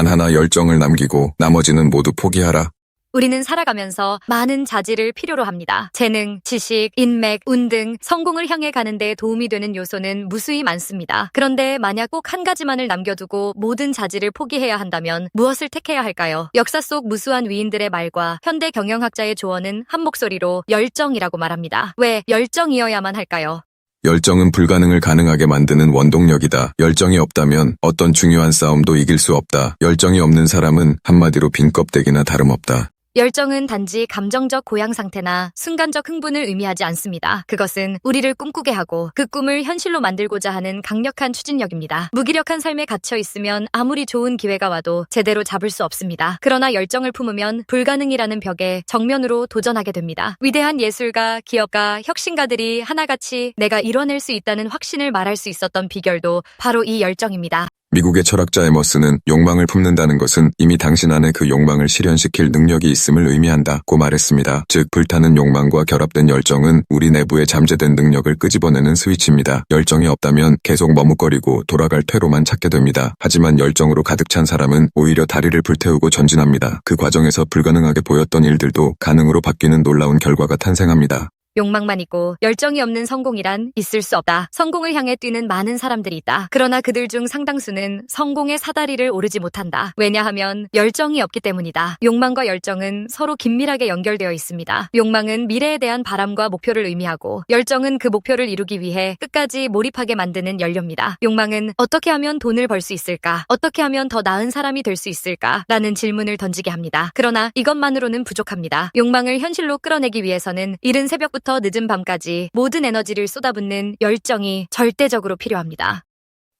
단 하나 열정을 남기고 나머지는 모두 포기하라. 우리는 살아가면서 많은 자질을 필요로 합니다. 재능, 지식, 인맥, 운 등 성공을 향해 가는 데 도움이 되는 요소는 무수히 많습니다. 그런데 만약 꼭 한 가지만을 남겨두고 모든 자질을 포기해야 한다면 무엇을 택해야 할까요? 역사 속 무수한 위인들의 말과 현대 경영학자의 조언은 한 목소리로 열정이라고 말합니다. 왜 열정이어야만 할까요? 열정은 불가능을 가능하게 만드는 원동력이다. 열정이 없다면 어떤 중요한 싸움도 이길 수 없다. 열정이 없는 사람은 한마디로 빈 껍데기나 다름없다. 열정은 단지 감정적 고양 상태나 순간적 흥분을 의미하지 않습니다. 그것은 우리를 꿈꾸게 하고 그 꿈을 현실로 만들고자 하는 강력한 추진력입니다. 무기력한 삶에 갇혀 있으면 아무리 좋은 기회가 와도 제대로 잡을 수 없습니다. 그러나 열정을 품으면 불가능이라는 벽에 정면으로 도전하게 됩니다. 위대한 예술가, 기업가, 혁신가들이 하나같이 내가 이뤄낼 수 있다는 확신을 말할 수 있었던 비결도 바로 이 열정입니다. 미국의 철학자 에머스는 욕망을 품는다는 것은 이미 당신 안에 그 욕망을 실현시킬 능력이 있음을 의미한다고 말했습니다. 즉 불타는 욕망과 결합된 열정은 우리 내부의 잠재된 능력을 끄집어내는 스위치입니다. 열정이 없다면 계속 머뭇거리고 돌아갈 퇴로만 찾게 됩니다. 하지만 열정으로 가득 찬 사람은 오히려 다리를 불태우고 전진합니다. 그 과정에서 불가능하게 보였던 일들도 가능으로 바뀌는 놀라운 결과가 탄생합니다. 욕망만 있고 열정이 없는 성공이란 있을 수 없다. 성공을 향해 뛰는 많은 사람들이 있다. 그러나 그들 중 상당수는 성공의 사다리를 오르지 못한다. 왜냐하면 열정이 없기 때문이다. 욕망과 열정은 서로 긴밀하게 연결되어 있습니다. 욕망은 미래에 대한 바람과 목표를 의미하고 열정은 그 목표를 이루기 위해 끝까지 몰입하게 만드는 연료입니다. 욕망은 어떻게 하면 돈을 벌 수 있을까? 어떻게 하면 더 나은 사람이 될 수 있을까? 라는 질문을 던지게 합니다. 그러나 이것만으로는 부족합니다. 욕망을 현실로 끌어내기 위해서는 이른 새벽부터 늦은 밤까지 모든 에너지를 쏟아붓는 열정이 절대적으로 필요합니다.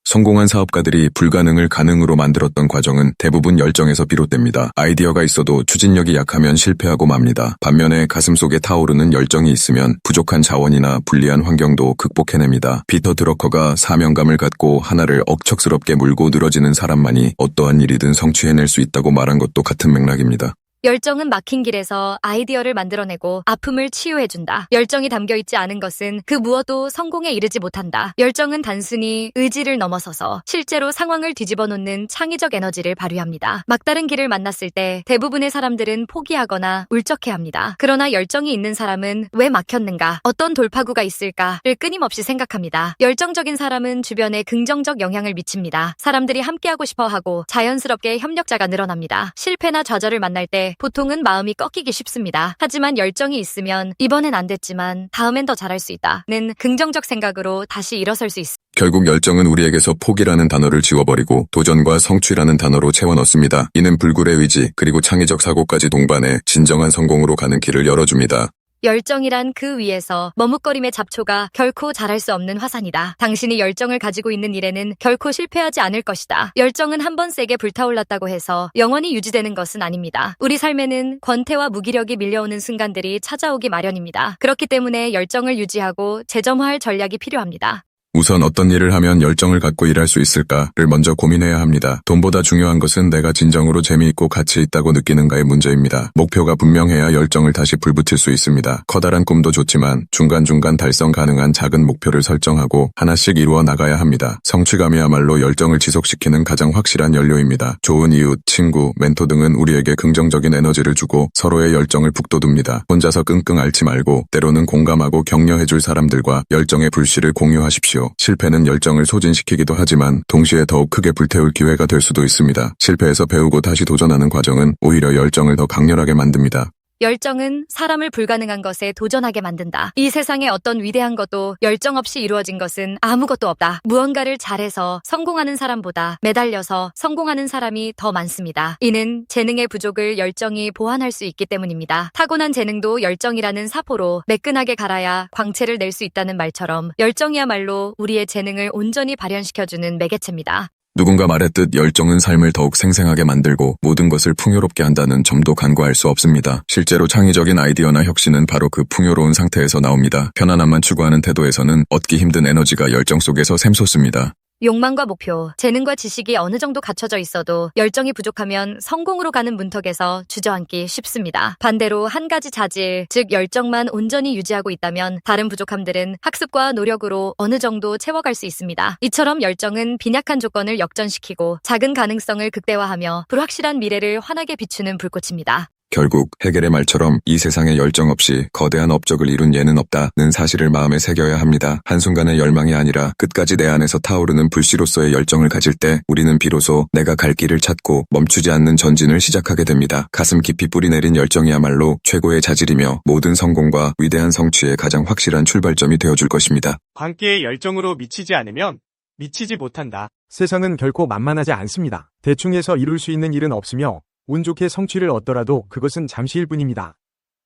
성공한 사업가들이 불가능을 가능으로 만들었던 과정은 대부분 열정에서 비롯됩니다. 아이디어가 있어도 추진력이 약하면 실패하고 맙니다. 반면에 가슴속에 타오르는 열정이 있으면 부족한 자원이나 불리한 환경도 극복해냅니다. 피터 드러커가 사명감을 갖고 하나를 억척스럽게 물고 늘어지는 사람만이 어떠한 일이든 성취해낼 수 있다고 말한 것도 같은 맥락입니다. 열정은 막힌 길에서 아이디어를 만들어내고 아픔을 치유해준다. 열정이 담겨있지 않은 것은 그 무엇도 성공에 이르지 못한다. 열정은 단순히 의지를 넘어서서 실제로 상황을 뒤집어 놓는 창의적 에너지를 발휘합니다. 막다른 길을 만났을 때 대부분의 사람들은 포기하거나 울적해합니다. 그러나 열정이 있는 사람은 왜 막혔는가, 어떤 돌파구가 있을까를 끊임없이 생각합니다. 열정적인 사람은 주변에 긍정적 영향을 미칩니다. 사람들이 함께하고 싶어하고 자연스럽게 협력자가 늘어납니다. 실패나 좌절을 만날 때 보통은 마음이 꺾이기 쉽습니다. 하지만 열정이 있으면 이번엔 안 됐지만 다음엔 더 잘할 수 있다는 긍정적 생각으로 다시 일어설 수 있습니다. 결국 열정은 우리에게서 포기라는 단어를 지워버리고 도전과 성취라는 단어로 채워넣습니다. 이는 불굴의 의지 그리고 창의적 사고까지 동반해 진정한 성공으로 가는 길을 열어줍니다. 열정이란 그 위에서 머뭇거림의 잡초가 결코 자랄 수 없는 화산이다. 당신이 열정을 가지고 있는 일에는 결코 실패하지 않을 것이다. 열정은 한 번 세게 불타올랐다고 해서 영원히 유지되는 것은 아닙니다. 우리 삶에는 권태와 무기력이 밀려오는 순간들이 찾아오기 마련입니다. 그렇기 때문에 열정을 유지하고 재점화할 전략이 필요합니다. 우선 어떤 일을 하면 열정을 갖고 일할 수 있을까를 먼저 고민해야 합니다. 돈보다 중요한 것은 내가 진정으로 재미있고 가치 있다고 느끼는가의 문제입니다. 목표가 분명해야 열정을 다시 불붙일 수 있습니다. 커다란 꿈도 좋지만 중간중간 달성 가능한 작은 목표를 설정하고 하나씩 이루어 나가야 합니다. 성취감이야말로 열정을 지속시키는 가장 확실한 연료입니다. 좋은 이웃, 친구, 멘토 등은 우리에게 긍정적인 에너지를 주고 서로의 열정을 북돋웁니다. 혼자서 끙끙 앓지 말고 때로는 공감하고 격려해줄 사람들과 열정의 불씨를 공유하십시오. 실패는 열정을 소진시키기도 하지만 동시에 더욱 크게 불태울 기회가 될 수도 있습니다. 실패에서 배우고 다시 도전하는 과정은 오히려 열정을 더 강렬하게 만듭니다. 열정은 사람을 불가능한 것에 도전하게 만든다. 이 세상에 어떤 위대한 것도 열정 없이 이루어진 것은 아무것도 없다. 무언가를 잘해서 성공하는 사람보다 매달려서 성공하는 사람이 더 많습니다. 이는 재능의 부족을 열정이 보완할 수 있기 때문입니다. 타고난 재능도 열정이라는 사포로 매끈하게 갈아야 광채를 낼 수 있다는 말처럼 열정이야말로 우리의 재능을 온전히 발현시켜주는 매개체입니다. 누군가 말했듯 열정은 삶을 더욱 생생하게 만들고 모든 것을 풍요롭게 한다는 점도 간과할 수 없습니다. 실제로 창의적인 아이디어나 혁신은 바로 그 풍요로운 상태에서 나옵니다. 편안함만 추구하는 태도에서는 얻기 힘든 에너지가 열정 속에서 샘솟습니다. 욕망과 목표, 재능과 지식이 어느 정도 갖춰져 있어도 열정이 부족하면 성공으로 가는 문턱에서 주저앉기 쉽습니다. 반대로 한 가지 자질, 즉 열정만 온전히 유지하고 있다면 다른 부족함들은 학습과 노력으로 어느 정도 채워갈 수 있습니다. 이처럼 열정은 빈약한 조건을 역전시키고 작은 가능성을 극대화하며 불확실한 미래를 환하게 비추는 불꽃입니다. 결국 해겔의 말처럼 이 세상에 열정 없이 거대한 업적을 이룬 예는 없다는 사실을 마음에 새겨야 합니다. 한순간의 열망이 아니라 끝까지 내 안에서 타오르는 불씨로서의 열정을 가질 때 우리는 비로소 내가 갈 길을 찾고 멈추지 않는 전진을 시작하게 됩니다. 가슴 깊이 뿌리내린 열정이야말로 최고의 자질이며 모든 성공과 위대한 성취의 가장 확실한 출발점이 되어줄 것입니다. 광기의 열정으로 미치지 않으면 미치지 못한다. 세상은 결코 만만하지 않습니다. 대충 해서 이룰 수 있는 일은 없으며 운 좋게 성취를 얻더라도 그것은 잠시일 뿐입니다.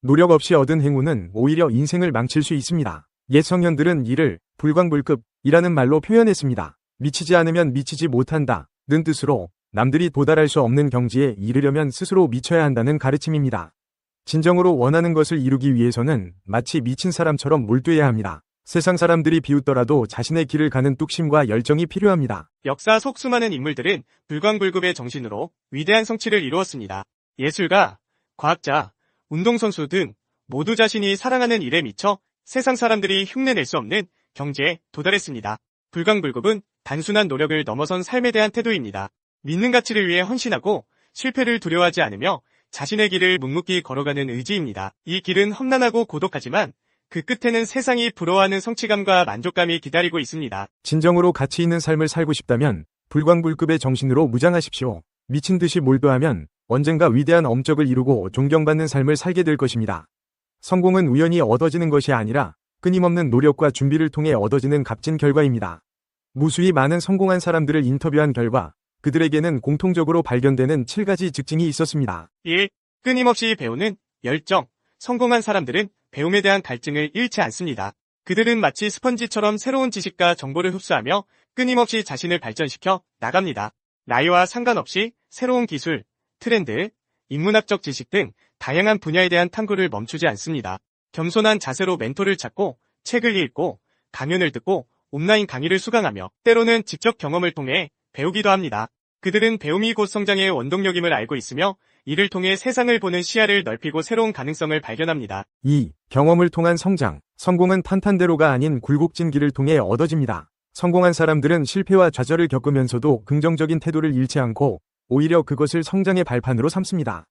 노력 없이 얻은 행운은 오히려 인생을 망칠 수 있습니다. 옛 성현들은 이를 불광불급이라는 말로 표현했습니다. 미치지 않으면 미치지 못한다는 뜻으로 남들이 도달할 수 없는 경지에 이르려면 스스로 미쳐야 한다는 가르침입니다. 진정으로 원하는 것을 이루기 위해서는 마치 미친 사람처럼 몰두해야 합니다. 세상 사람들이 비웃더라도 자신의 길을 가는 뚝심과 열정이 필요합니다. 역사 속 수많은 인물들은 불광불급의 정신으로 위대한 성취를 이루었습니다. 예술가, 과학자, 운동선수 등 모두 자신이 사랑하는 일에 미쳐 세상 사람들이 흉내낼 수 없는 경지에 도달했습니다. 불광불급은 단순한 노력을 넘어선 삶에 대한 태도입니다. 믿는 가치를 위해 헌신하고 실패를 두려워하지 않으며 자신의 길을 묵묵히 걸어가는 의지입니다. 이 길은 험난하고 고독하지만 그 끝에는 세상이 부러워하는 성취감과 만족감이 기다리고 있습니다. 진정으로 가치 있는 삶을 살고 싶다면 불광불급의 정신으로 무장하십시오. 미친 듯이 몰두하면 언젠가 위대한 업적을 이루고 존경받는 삶을 살게 될 것입니다. 성공은 우연히 얻어지는 것이 아니라 끊임없는 노력과 준비를 통해 얻어지는 값진 결과입니다. 무수히 많은 성공한 사람들을 인터뷰한 결과 그들에게는 공통적으로 발견되는 7가지 특징이 있었습니다. 1. 끊임없이 배우는 열정. 성공한 사람들은 배움에 대한 갈증을 잃지 않습니다. 그들은 마치 스펀지처럼 새로운 지식과 정보를 흡수하며 끊임없이 자신을 발전시켜 나갑니다. 나이와 상관없이 새로운 기술, 트렌드, 인문학적 지식 등 다양한 분야에 대한 탐구를 멈추지 않습니다. 겸손한 자세로 멘토를 찾고 책을 읽고 강연을 듣고 온라인 강의를 수강하며 때로는 직접 경험을 통해 배우기도 합니다. 그들은 배움이 곧 성장의 원동력임을 알고 있으며 이를 통해 세상을 보는 시야를 넓히고 새로운 가능성을 발견합니다. 2. 경험을 통한 성장. 성공은 탄탄대로가 아닌 굴곡진 길을 통해 얻어집니다. 성공한 사람들은 실패와 좌절을 겪으면서도 긍정적인 태도를 잃지 않고 오히려 그것을 성장의 발판으로 삼습니다.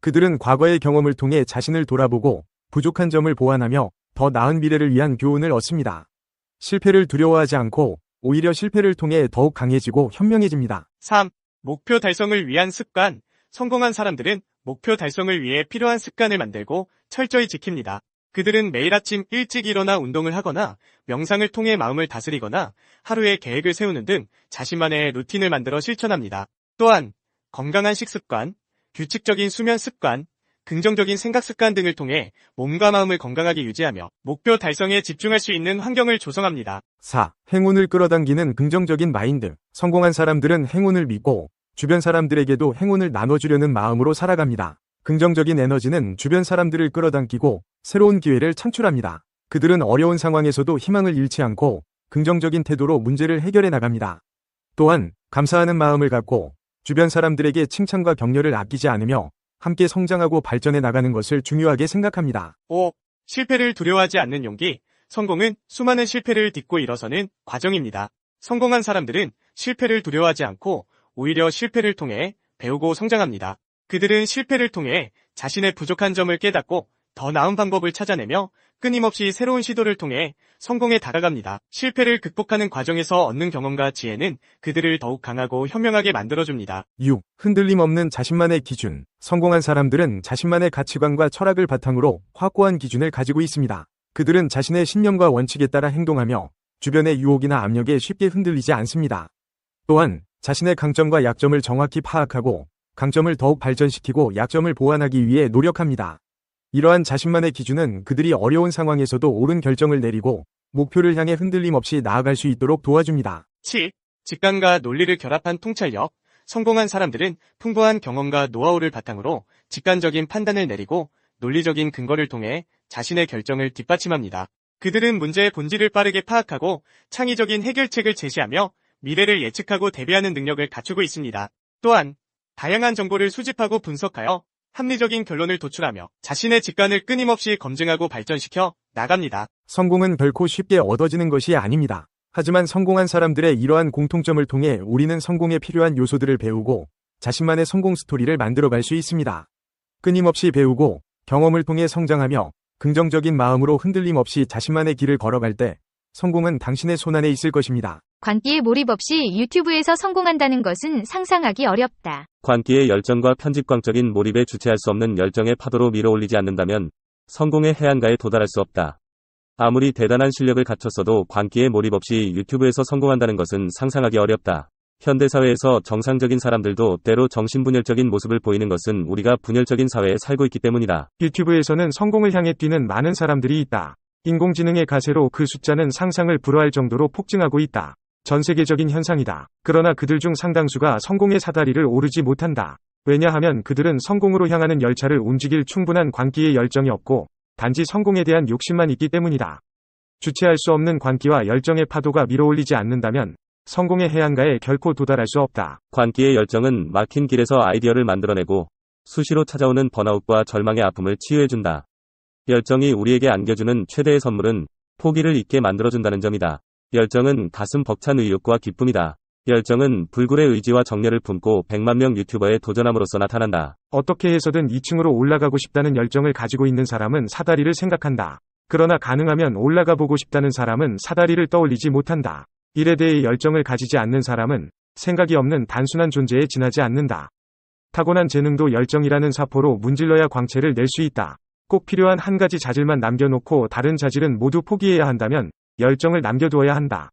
그들은 과거의 경험을 통해 자신을 돌아보고 부족한 점을 보완하며 더 나은 미래를 위한 교훈을 얻습니다. 실패를 두려워하지 않고 오히려 실패를 통해 더욱 강해지고 현명해집니다. 3. 목표 달성을 위한 습관. 성공한 사람들은 목표 달성을 위해 필요한 습관을 만들고 철저히 지킵니다. 그들은 매일 아침 일찍 일어나 운동을 하거나 명상을 통해 마음을 다스리거나 하루에 계획을 세우는 등 자신만의 루틴을 만들어 실천합니다. 또한 건강한 식습관, 규칙적인 수면 습관, 긍정적인 생각 습관 등을 통해 몸과 마음을 건강하게 유지하며 목표 달성에 집중할 수 있는 환경을 조성합니다. 4. 행운을 끌어당기는 긍정적인 마인드. 성공한 사람들은 행운을 믿고 주변 사람들에게도 행운을 나눠주려는 마음으로 살아갑니다. 긍정적인 에너지는 주변 사람들을 끌어당기고 새로운 기회를 창출합니다. 그들은 어려운 상황에서도 희망을 잃지 않고 긍정적인 태도로 문제를 해결해 나갑니다. 또한 감사하는 마음을 갖고 주변 사람들에게 칭찬과 격려를 아끼지 않으며 함께 성장하고 발전해 나가는 것을 중요하게 생각합니다. 5. 실패를 두려워하지 않는 용기. 성공은 수많은 실패를 딛고 일어서는 과정입니다. 성공한 사람들은 실패를 두려워하지 않고 오히려 실패를 통해 배우고 성장합니다. 그들은 실패를 통해 자신의 부족한 점을 깨닫고 더 나은 방법을 찾아내며 끊임없이 새로운 시도를 통해 성공에 다가갑니다. 실패를 극복하는 과정에서 얻는 경험과 지혜는 그들을 더욱 강하고 현명하게 만들어줍니다. 6. 흔들림 없는 자신만의 기준. 성공한 사람들은 자신만의 가치관과 철학을 바탕으로 확고한 기준을 가지고 있습니다. 그들은 자신의 신념과 원칙에 따라 행동하며 주변의 유혹이나 압력에 쉽게 흔들리지 않습니다. 또한 자신의 강점과 약점을 정확히 파악하고 강점을 더욱 발전시키고 약점을 보완하기 위해 노력합니다. 이러한 자신만의 기준은 그들이 어려운 상황에서도 옳은 결정을 내리고 목표를 향해 흔들림 없이 나아갈 수 있도록 도와줍니다. 7. 직감과 논리를 결합한 통찰력. 성공한 사람들은 풍부한 경험과 노하우를 바탕으로 직관적인 판단을 내리고 논리적인 근거를 통해 자신의 결정을 뒷받침합니다. 그들은 문제의 본질을 빠르게 파악하고 창의적인 해결책을 제시하며 미래를 예측하고 대비하는 능력을 갖추고 있습니다. 또한 다양한 정보를 수집하고 분석하여 합리적인 결론을 도출하며 자신의 직관을 끊임없이 검증하고 발전시켜 나갑니다. 성공은 결코 쉽게 얻어지는 것이 아닙니다. 하지만 성공한 사람들의 이러한 공통점을 통해 우리는 성공에 필요한 요소들을 배우고 자신만의 성공 스토리를 만들어갈 수 있습니다. 끊임없이 배우고 경험을 통해 성장하며 긍정적인 마음으로 흔들림 없이 자신만의 길을 걸어갈 때 성공은 당신의 손안에 있을 것입니다. 광기에 몰입 없이 유튜브에서 성공한다는 것은 상상하기 어렵다. 광기의 열정과 편집광적인 몰입에 주체할 수 없는 열정의 파도로 밀어올리지 않는다면 성공의 해안가에 도달할 수 없다. 아무리 대단한 실력을 갖췄어도 광기에 몰입 없이 유튜브에서 성공한다는 것은 상상하기 어렵다. 현대사회에서 정상적인 사람들도 때로 정신분열적인 모습을 보이는 것은 우리가 분열적인 사회에 살고 있기 때문이다. 유튜브에서는 성공을 향해 뛰는 많은 사람들이 있다. 인공지능의 가세로 그 숫자는 상상을 불허할 정도로 폭증하고 있다. 전 세계적인 현상이다. 그러나 그들 중 상당수가 성공의 사다리를 오르지 못한다. 왜냐하면 그들은 성공으로 향하는 열차를 움직일 충분한 광기의 열정이 없고 단지 성공에 대한 욕심만 있기 때문이다. 주체할 수 없는 광기와 열정의 파도가 밀어올리지 않는다면 성공의 해안가에 결코 도달할 수 없다. 광기의 열정은 막힌 길에서 아이디어를 만들어내고 수시로 찾아오는 번아웃과 절망의 아픔을 치유해준다. 열정이 우리에게 안겨주는 최대의 선물은 포기를 잊게 만들어준다는 점이다. 열정은 가슴 벅찬 의욕과 기쁨이다. 열정은 불굴의 의지와 정열을 품고 100만 명 유튜버에 도전함으로써 나타난다. 어떻게 해서든 2층으로 올라가고 싶다는 열정을 가지고 있는 사람은 사다리를 생각한다. 그러나 가능하면 올라가 보고 싶다는 사람은 사다리를 떠올리지 못한다. 일에 대해 열정을 가지지 않는 사람은 생각이 없는 단순한 존재에 지나지 않는다. 타고난 재능도 열정이라는 사포로 문질러야 광채를 낼 수 있다. 꼭 필요한 한 가지 자질만 남겨놓고 다른 자질은 모두 포기해야 한다면 열정을 남겨두어야 한다.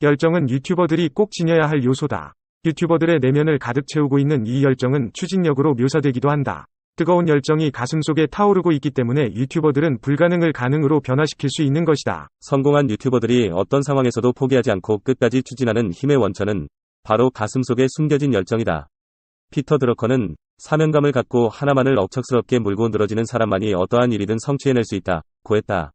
열정은 유튜버들이 꼭 지녀야 할 요소다. 유튜버들의 내면을 가득 채우고 있는 이 열정은 추진력으로 묘사되기도 한다. 뜨거운 열정이 가슴속에 타오르고 있기 때문에 유튜버들은 불가능을 가능으로 변화시킬 수 있는 것이다. 성공한 유튜버들이 어떤 상황에서도 포기하지 않고 끝까지 추진하는 힘의 원천은 바로 가슴속에 숨겨진 열정이다. 피터 드러커는 사명감을 갖고 하나만을 억척스럽게 물고 늘어지는 사람만이 어떠한 일이든 성취해낼 수 있다고 했다.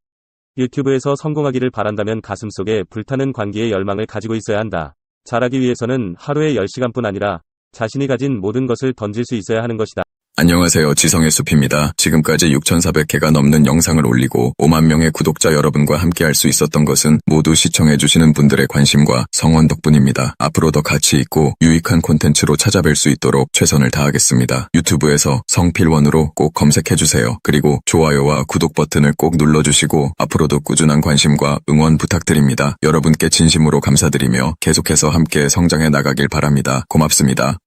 유튜브에서 성공하기를 바란다면 가슴속에 불타는 광기의 열망을 가지고 있어야 한다. 잘하기 위해서는 하루에 10시간뿐 아니라 자신이 가진 모든 것을 던질 수 있어야 하는 것이다. 안녕하세요. 지성의 숲입니다. 지금까지 6,400개가 넘는 영상을 올리고 5만 명의 구독자 여러분과 함께 할 수 있었던 것은 모두 시청해주시는 분들의 관심과 성원 덕분입니다. 앞으로 더 가치 있고 유익한 콘텐츠로 찾아뵐 수 있도록 최선을 다하겠습니다. 유튜브에서 성필원으로 꼭 검색해주세요. 그리고 좋아요와 구독 버튼을 꼭 눌러주시고 앞으로도 꾸준한 관심과 응원 부탁드립니다. 여러분께 진심으로 감사드리며 계속해서 함께 성장해 나가길 바랍니다. 고맙습니다.